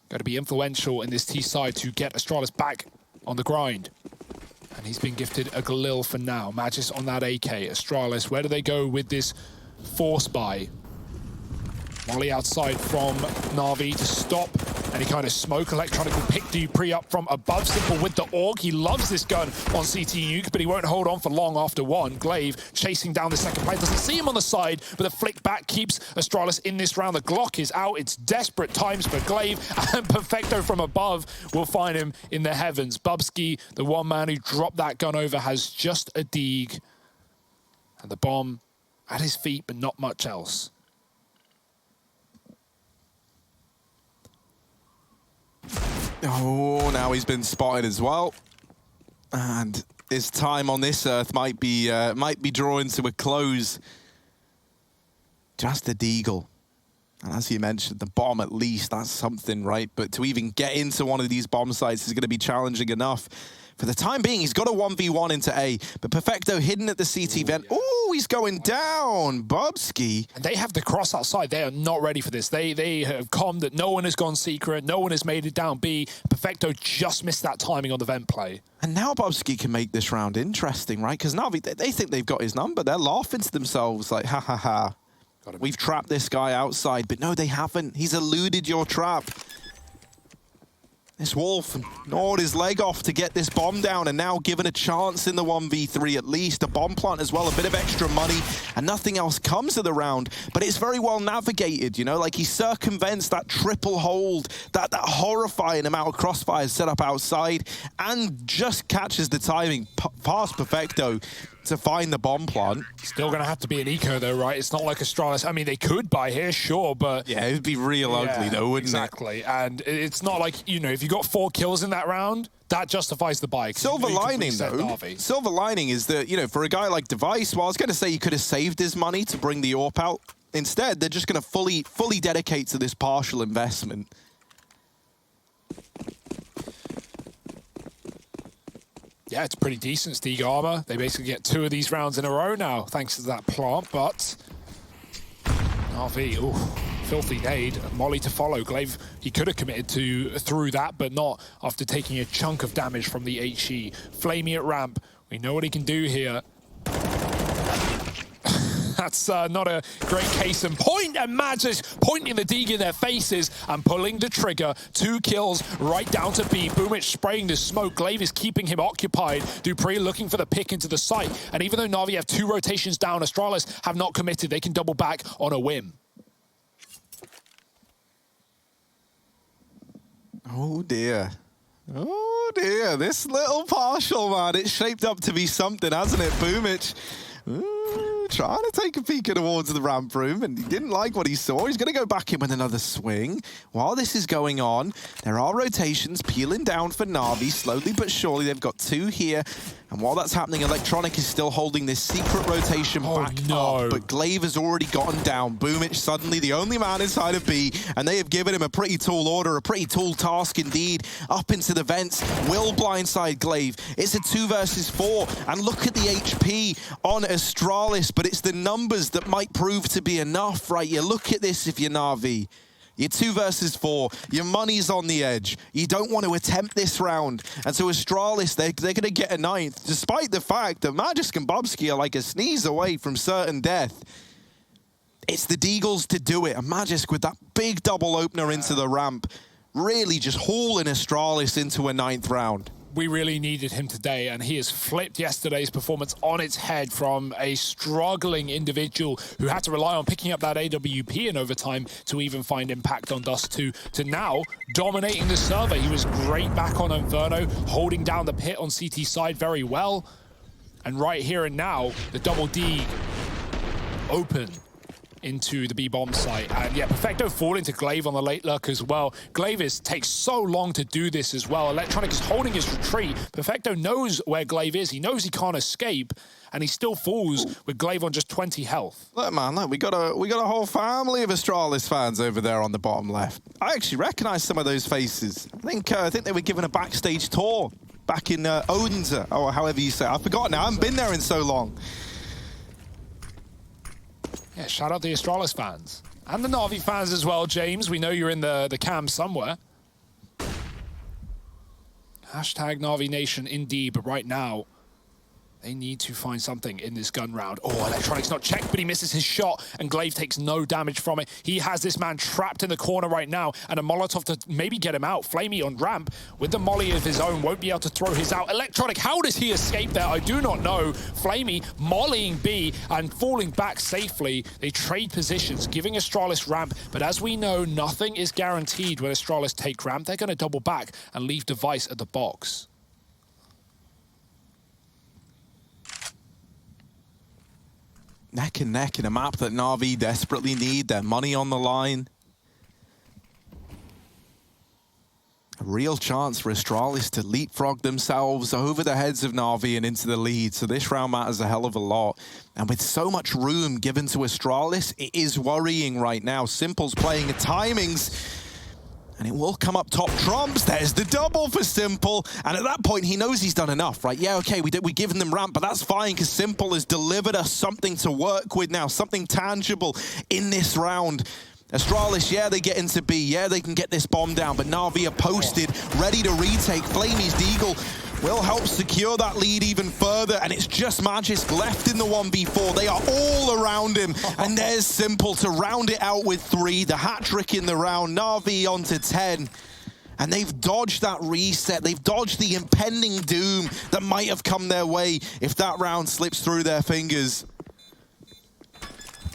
[SPEAKER 2] Got to be influential in this T side to get Astralis back on the grind. And he's been gifted a Galil for now. Magis on that AK. Astralis, where do they go with this force buy? Molly outside from NaVi to stop any kind of smoke. Electronic will pick dupreeh up from above. Simple with the AUG. He loves this gun on CT NUKE, but he won't hold on for long after one. Glaive chasing down the second plane. Doesn't see him on the side, but the flick back keeps Astralis in this round. The Glock is out. It's desperate times for Glaive, and Perfecto from above will find him in the heavens. Bubsky, the one man who dropped that gun over, has just a dig. And the bomb at his feet, but not much else.
[SPEAKER 1] Oh, now he's been spotted as well, and his time on this earth might be drawing to a close. Just a deagle, and as you mentioned, the bomb at least, that's something, right? But to even get into one of these bomb sites is going to be challenging enough. For the time being, he's got a 1v1 into A, but Perfecto hidden at the CT vent. Oh, he's going down, Bubsky.
[SPEAKER 2] And they have the cross outside. They are not ready for this. They have calmed that no one has gone secret, no one has made it down B. Perfecto just missed that timing on the vent play.
[SPEAKER 1] And now Bubsky can make this round interesting, right? Because NaVi, they think they've got his number. They're laughing to themselves like, ha ha ha. We've trapped this guy outside, but no, they haven't. He's eluded your trap. This Wolf gnawed his leg off to get this bomb down, and now given a chance in the 1v3 at least. A bomb plant as well, a bit of extra money, and nothing else comes of the round. But it's very well navigated, you know, like he circumvents that triple hold, that horrifying amount of crossfires set up outside, and just catches the timing past Perfecto to find the bomb plant.
[SPEAKER 2] Still going to have to be an eco though, right? It's not like Astralis. I mean, they could buy here, sure, but...
[SPEAKER 1] Yeah, it would be real ugly though, wouldn't it?
[SPEAKER 2] Exactly. And it's not like, you know, if you got 4 kills in that round, that justifies the buy.
[SPEAKER 1] Silver lining though, silver lining is that, you know, for a guy like Device, well, I was going to say he could have saved his money to bring the AWP out. Instead, they're just going to fully dedicate to this partial investment.
[SPEAKER 2] Yeah, it's pretty decent Stieg armor. They basically get 2 of these rounds in a row now, thanks to that plant, but... RV, ooh, filthy nade. Molly to follow. Glaive, he could have committed through that, but not after taking a chunk of damage from the HE. Flamey at ramp. We know what he can do here. That's not a great case in point, and Magis pointing the dig in their faces and pulling the trigger. 2 kills right down to B. Boomich spraying the smoke. Glaive is keeping him occupied. dupreeh looking for the pick into the site. And even though NaVi have 2 rotations down, Astralis have not committed. They can double back on a whim.
[SPEAKER 1] Oh dear. Oh dear. This little partial, man. It's shaped up to be something, hasn't it? Boomich. Trying to take a peek towards the ramp room, and he didn't like what he saw. He's going to go back in with another swing. While this is going on, there are rotations peeling down for NaVi. Slowly but surely, they've got 2 here. And while that's happening, Electronic is still holding this secret rotation back up. But Glaive has already gotten down. Boomich suddenly the only man inside of B, and they have given him a pretty tall order, a pretty tall task indeed. Up into the vents, will blindside Glaive. It's a 2 versus 4, and look at the HP on Astralis, but it's the numbers that might prove to be enough, right? You look at this if you're NaVi. You're 2 versus 4. Your money's on the edge. You don't want to attempt this round. And so Astralis, they're going to get a 9th, despite the fact that Magisk and Bubsky are like a sneeze away from certain death. It's the Deagles to do it. And Magisk with that big double opener into the ramp, really just hauling Astralis into a 9th round.
[SPEAKER 2] We really needed him today, and he has flipped yesterday's performance on its head from a struggling individual who had to rely on picking up that AWP in overtime to even find impact on Dust 2 to now dominating the server. He was great back on Inferno, holding down the pit on CT side very well. And right here and now, the double D open into the B-bomb site. And yeah, Perfecto falling to Glaive on the late lurk as well. Glaive takes so long to do this as well. Electronic is holding his retreat. Perfecto knows where Glaive is. He knows he can't escape, and he still falls with Glaive on just 20 health.
[SPEAKER 1] Look, man, look, we got a whole family of Astralis fans over there on the bottom left. I actually recognize some of those faces. I think they were given a backstage tour back in Odense, or however you say it. I forgot now. I haven't been there in so long.
[SPEAKER 2] Yeah, shout out the Astralis fans. And the NaVi fans as well, James. We know you're in the cam somewhere. Hashtag NaVi Nation indeed, but right now, they need to find something in this gun round. Oh, Electronic's not checked, but he misses his shot, and Glaive takes no damage from it. He has this man trapped in the corner right now, and a Molotov to maybe get him out. Flamey on ramp with the molly of his own, won't be able to throw his out. Electronic, how does he escape there? I do not know. Flamey mollying B and falling back safely. They trade positions, giving Astralis ramp, but as we know, nothing is guaranteed when Astralis take ramp. They're going to double back and leave Device at the box.
[SPEAKER 1] Neck and neck in a map that NaVi desperately need. Their money on the line. A real chance for Astralis to leapfrog themselves over the heads of NaVi and into the lead. So this round matters a hell of a lot. And with so much room given to Astralis, it is worrying right now. Simple's playing at timings. And it will come up top trumps. There's the double for Simple. And at that point, he knows he's done enough, right? Yeah, okay, we've given them ramp, but that's fine because Simple has delivered us something to work with now, something tangible in this round. Astralis, yeah, they get into B. Yeah, they can get this bomb down, but NaVi are posted, ready to retake. Flamey's Deagle will help secure that lead even further, and it's just Magisk left in the 1v4. They are all around him, and there's Simple to round it out with 3. The hat-trick in the round, NaVi onto 10. And they've dodged that reset. They've dodged the impending doom that might have come their way if that round slips through their fingers.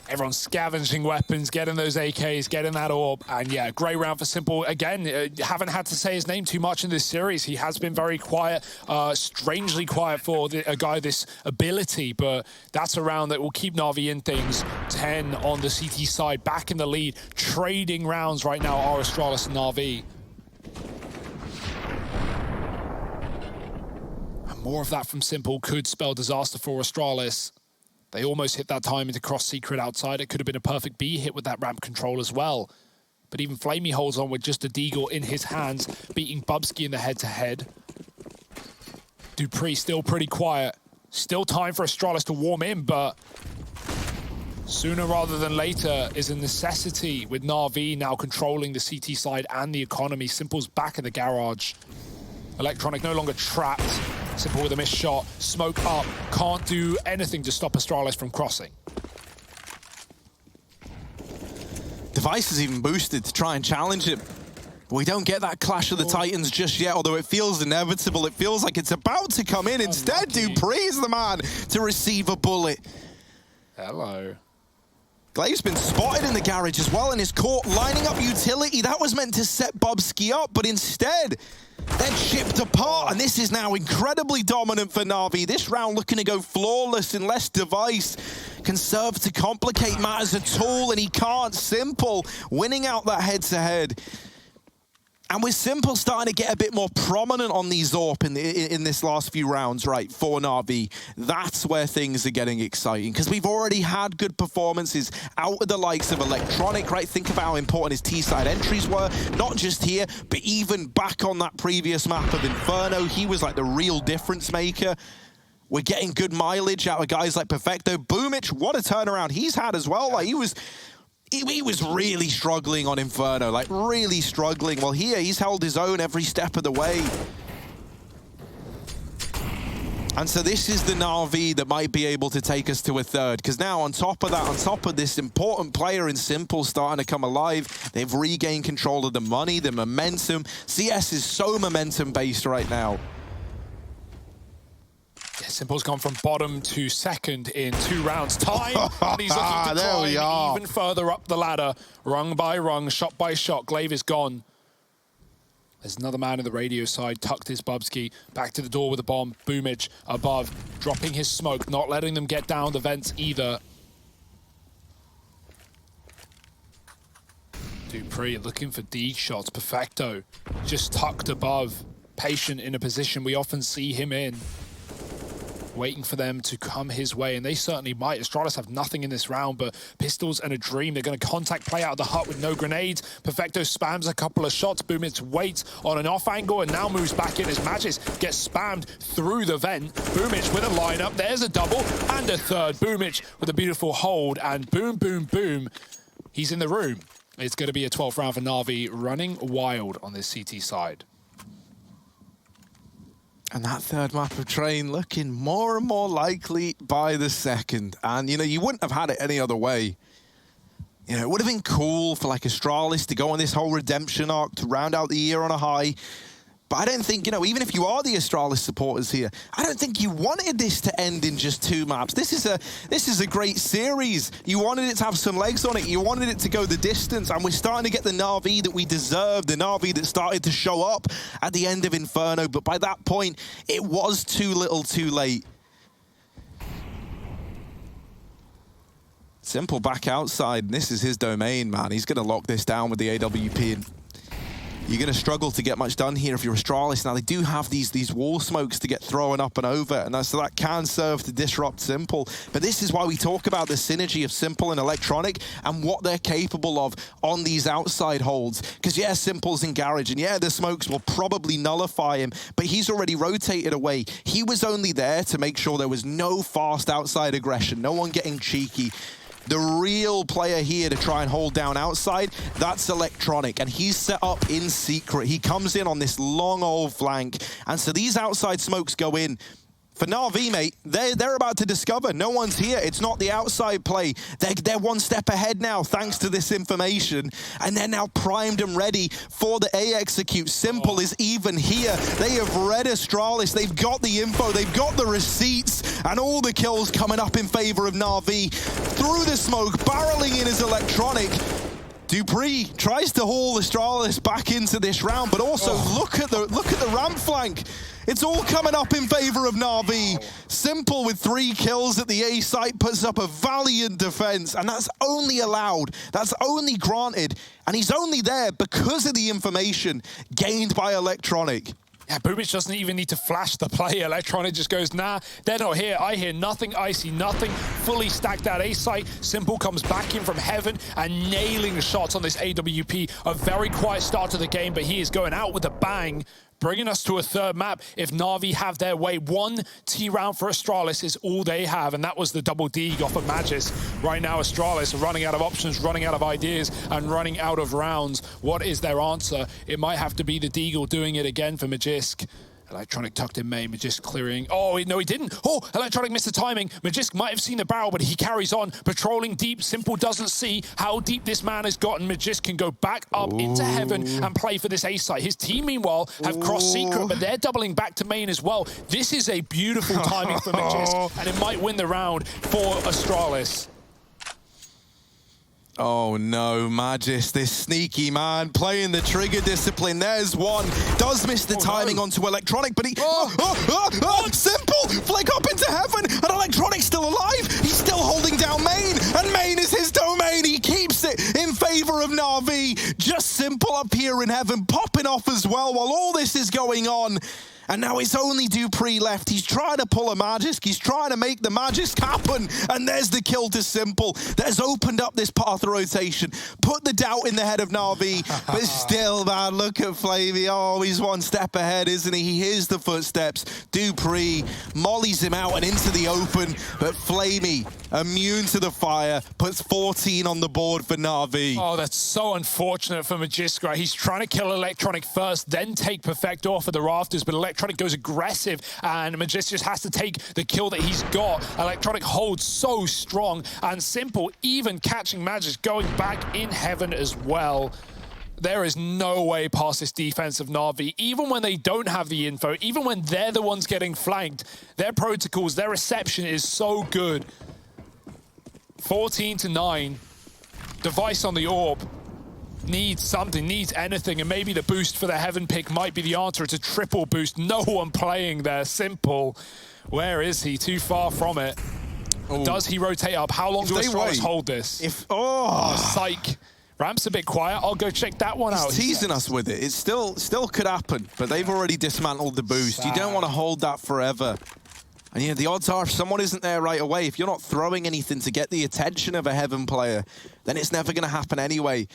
[SPEAKER 2] Everyone's scavenging weapons, getting those AKs, getting that orb. And yeah, great round for Simple. Again, haven't had to say his name too much in this series. He has been very quiet, strangely quiet for a guy this ability. But that's a round that will keep NaVi in things. 10 on the CT side, back in the lead. Trading rounds right now are Astralis and NaVi. And more of that from Simple could spell disaster for Astralis. They almost hit that time into cross secret outside. It could have been a perfect B hit with that ramp control as well. But even Flamey holds on with just a Deagle in his hands, beating Bubsky in the head-to-head. Dupree still pretty quiet. Still time for Astralis to warm in, but sooner rather than later is a necessity with NaVi now controlling the CT side and the economy. Simple's back in the garage. Electronic no longer trapped. Simple with a missed shot, smoke up, can't do anything to stop Astralis from crossing.
[SPEAKER 1] Device is even boosted to try and challenge him. But we don't get that clash of the Titans just yet, although it feels inevitable. It feels like it's about to come in. Instead, Dupree is the man to receive a bullet.
[SPEAKER 2] Hello.
[SPEAKER 1] Glaive's been spotted in the garage as well and is caught lining up utility. That was meant to set Bubsky up, but instead, they're chipped apart, and this is now incredibly dominant for NaVi. This round looking to go flawless unless Device can serve to complicate matters at all, and he can't. Simple winning out that head-to-head. And with Simple starting to get a bit more prominent on these AWP in this last few rounds, right, for NaVi, that's where things are getting exciting. Because we've already had good performances out of the likes of Electronic, right? Think about how important his T-side entries were, not just here, but even back on that previous map of Inferno. He was like the real difference maker. We're getting good mileage out of guys like Perfecto. Boomich, what a turnaround he's had as well. Like, he was really struggling on Inferno, like really struggling. Well, here, he's held his own every step of the way. And so this is the NaVi that might be able to take us to a third, because now on top of that, on top of this important player in Simple starting to come alive, they've regained control of the money, the momentum. CS is so momentum-based right now.
[SPEAKER 2] Yeah, Simple's gone from bottom to second in 2 rounds time. And he's looking to climb even further up the ladder. Rung by rung, shot by shot. Glaive is gone. There's another man in the radio side, tucked his Bubsky. Back to the door with a bomb. Boomich above, dropping his smoke, not letting them get down the vents either. Dupree looking for D shots. Perfecto just tucked above. Patient in a position we often see him in. waiting for them to come his way, and they certainly might. Astralis have nothing in this round but pistols and a dream. They're going to contact play out of the hut with no grenades. Perfecto spams a couple of shots. Boomich waits on an off angle and now moves back in as Magis gets spammed through the vent. Boomich with a lineup. There's a double and a third. Boomich with a beautiful hold, and boom, boom, boom. He's in the room. It's going to be a 12th round for NaVi, running wild on this CT side.
[SPEAKER 1] And that third map of Train looking more and more likely by the second. And, you know, you wouldn't have had it any other way. You know, it would have been cool for, like, Astralis to go on this whole redemption arc to round out the year on a high. But I don't think, you know, even if you are the Astralis supporters here, I don't think you wanted this to end in just 2 maps. This is a great series. You wanted it to have some legs on it. You wanted it to go the distance. And we're starting to get the NaVi that we deserved, the NaVi that started to show up at the end of Inferno. But by that point, it was too little too late. Simple back outside. And this is his domain, man. He's going to lock this down with the AWP. And you're going to struggle to get much done here if you're Astralis. Now, they do have these wall smokes to get thrown up and over, and so that can serve to disrupt Simple. But this is why we talk about the synergy of Simple and Electronic and what they're capable of on these outside holds. Because, yeah, Simple's in garage, and yeah, the smokes will probably nullify him, but he's already rotated away. He was only there to make sure there was no fast outside aggression, no one getting cheeky. The real player here to try and hold down outside, that's Electronic, and he's set up in secret. He comes in on this long old flank, and so these outside smokes go in. For NaVi, mate, they're about to discover no one's here. It's not the outside play. They're one step ahead now, thanks to this information. And they're now primed and ready for the A execute. Simple is even here. They have read Astralis. They've got the info. They've got the receipts. And all the kills coming up in favor of NaVi. Through the smoke, barreling in as Electronic. dupreeh tries to haul Astralis back into this round, but also look at the ramp flank. It's all coming up in favor of NaVi. Simple with 3 kills at the A site puts up a valiant defense, and that's only allowed, that's only granted, and he's only there because of the information gained by Electronic.
[SPEAKER 2] Yeah, Boomich doesn't even need to flash the play. Electronic just goes, nah, they're not here. I hear nothing, I see nothing. Fully stacked that A site. Simple comes back in from heaven and nailing the shots on this AWP. A very quiet start to the game, but he is going out with a bang, bringing us to a third map. If NaVi have their way, 1 T round for Astralis is all they have, and that was the double dig off of Magis. Right now, Astralis are running out of options, running out of ideas, and running out of rounds. What is their answer? It might have to be the Deagle doing it again for Magisk. Electronic tucked in main, Magisk clearing. Oh, no, he didn't. Oh, Electronic missed the timing. Magisk might have seen the barrel, but he carries on, patrolling deep. Simple doesn't see how deep this man has gotten. Magisk can go back up into heaven and play for this A site. His team, meanwhile, have crossed secret, but they're doubling back to main as well. This is a beautiful timing for Magisk, and it might win the round for Astralis.
[SPEAKER 1] Oh no, Magis, this sneaky man, playing the trigger discipline. There's one. Does miss the timing onto Electronic, but he... Simple! Flick up into heaven, and Electronic's still alive. He's still holding down main, and main is his domain. He keeps it in favor of NaVi. Just Simple up here in heaven, popping off as well while all this is going on. And now it's only dupreeh left. He's trying to pull a Magisk. He's trying to make the Magisk happen. And there's the kill to Simple. That's opened up this path of rotation. Put the doubt in the head of NaVi. But still, man, look at Flamey. Oh, he's 1 step ahead, isn't he? He hears the footsteps. dupreeh mollies him out and into the open. But Flamey, immune to the fire, puts 14 on the board for NaVi.
[SPEAKER 2] Oh, that's so unfortunate for Magisk, right? He's trying to kill Electronic first, then take Perfecto off of the rafters, but Electronic goes aggressive, and Magisk just has to take the kill that he's got. Electronic holds so strong, and Simple even catching Magisk going back in heaven as well. There is no way past this defense of NaVi, even when they don't have the info, even when they're the ones getting flanked. Their protocols, their reception is so good. 14-9. Device on the orb. Needs something, needs anything, and maybe the boost for the heaven pick might be the answer. It's a triple boost. No one playing there. Simple. Where is he? Too far from it. Does he rotate up? How long do Astralis hold this? Psych. Ramp's a bit quiet. I'll go check that one out.
[SPEAKER 1] He's teasing us with it. It still could happen, but they've already dismantled the boost. You don't want to hold that forever. And the odds are if someone isn't there right away, if you're not throwing anything to get the attention of a Heaven player, then it's never going to happen anyway.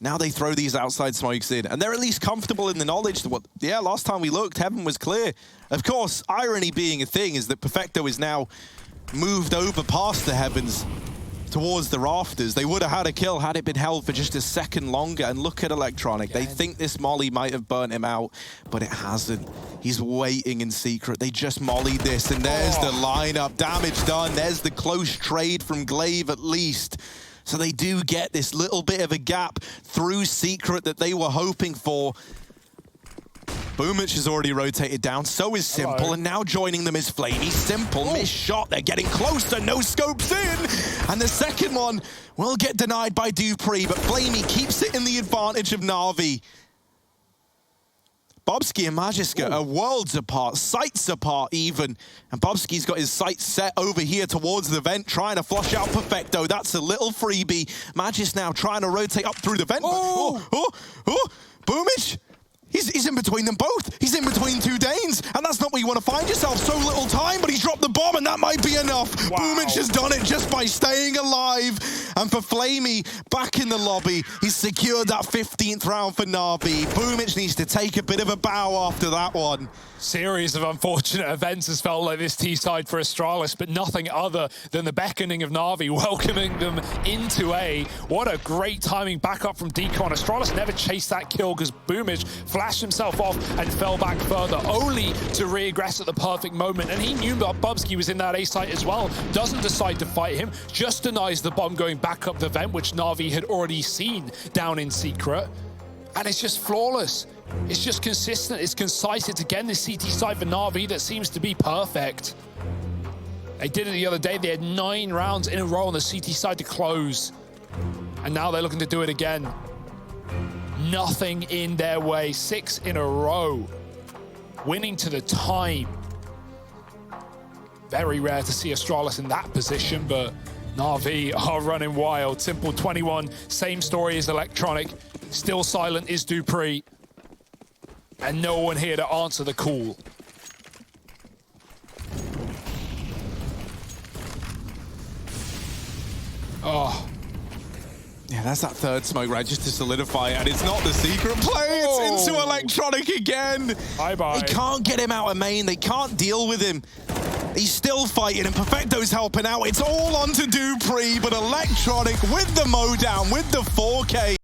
[SPEAKER 1] Now they throw these outside smokes in, and they're at least comfortable in the knowledge that, last time we looked, Heaven was clear. Of course, irony being a thing is that Perfecto is now moved over past the Heavens towards the rafters. They would have had a kill had it been held for just a second longer. And look at Electronic. They think this molly might have burnt him out, but it hasn't. He's waiting in secret. They just mollied this, and there's the lineup. Damage done. There's the close trade from Glaive at least. So they do get this little bit of a gap through secret that they were hoping for. Boomich has already rotated down, so is Simple, and now joining them is Flamey. Simple, missed shot, they're getting closer, no scopes in! And the second one will get denied by Dupree, but Flamey keeps it in the advantage of NaVi. Bobski and Magiska are worlds apart, sights apart even. And Bobski's got his sights set over here towards the vent, trying to flush out Perfecto. That's a little freebie. Magis now trying to rotate up through the vent. Boomich! He's in between them both. He's in between two Danes, and that's not where you want to find yourself. So little time, but he's dropped the bomb, and that might be enough. Wow. Boomich has done it just by staying alive. And for Flamey, back in the lobby, he's secured that 15th round for NaVi. Boomich needs to take a bit of a bow after that one.
[SPEAKER 2] Series of unfortunate events has felt like this T-side for Astralis, but nothing other than the beckoning of NaVi, welcoming them into A. What a great timing back up from Decon. Astralis never chased that kill because Boomich flashed himself off and fell back further, only to regress at the perfect moment. And he knew that Bubsky was in that A site as well. Doesn't decide to fight him, just denies the bomb going back up the vent, which NaVi had already seen down in secret. And it's just flawless. It's just consistent, it's concise. It's again this CT side for NaVi that seems to be perfect. They did it the other day. They had 9 rounds in a row on the CT side to close. And now they're looking to do it again. Nothing in their way. 6 in a row. Winning to the time. Very rare to see Astralis in that position, but NaVi are running wild. Simple 21, same story as Electronic. Still silent is Dupree. And no one here to answer the call. Oh.
[SPEAKER 1] Yeah, that's that third smoke, right, just to solidify it. And it's not the secret play, it's into Electronic again.
[SPEAKER 2] Bye-bye.
[SPEAKER 1] They can't get him out of main, they can't deal with him. He's still fighting, and Perfecto's helping out. It's all on to Dupree, but Electronic with the mow down, with the 4K.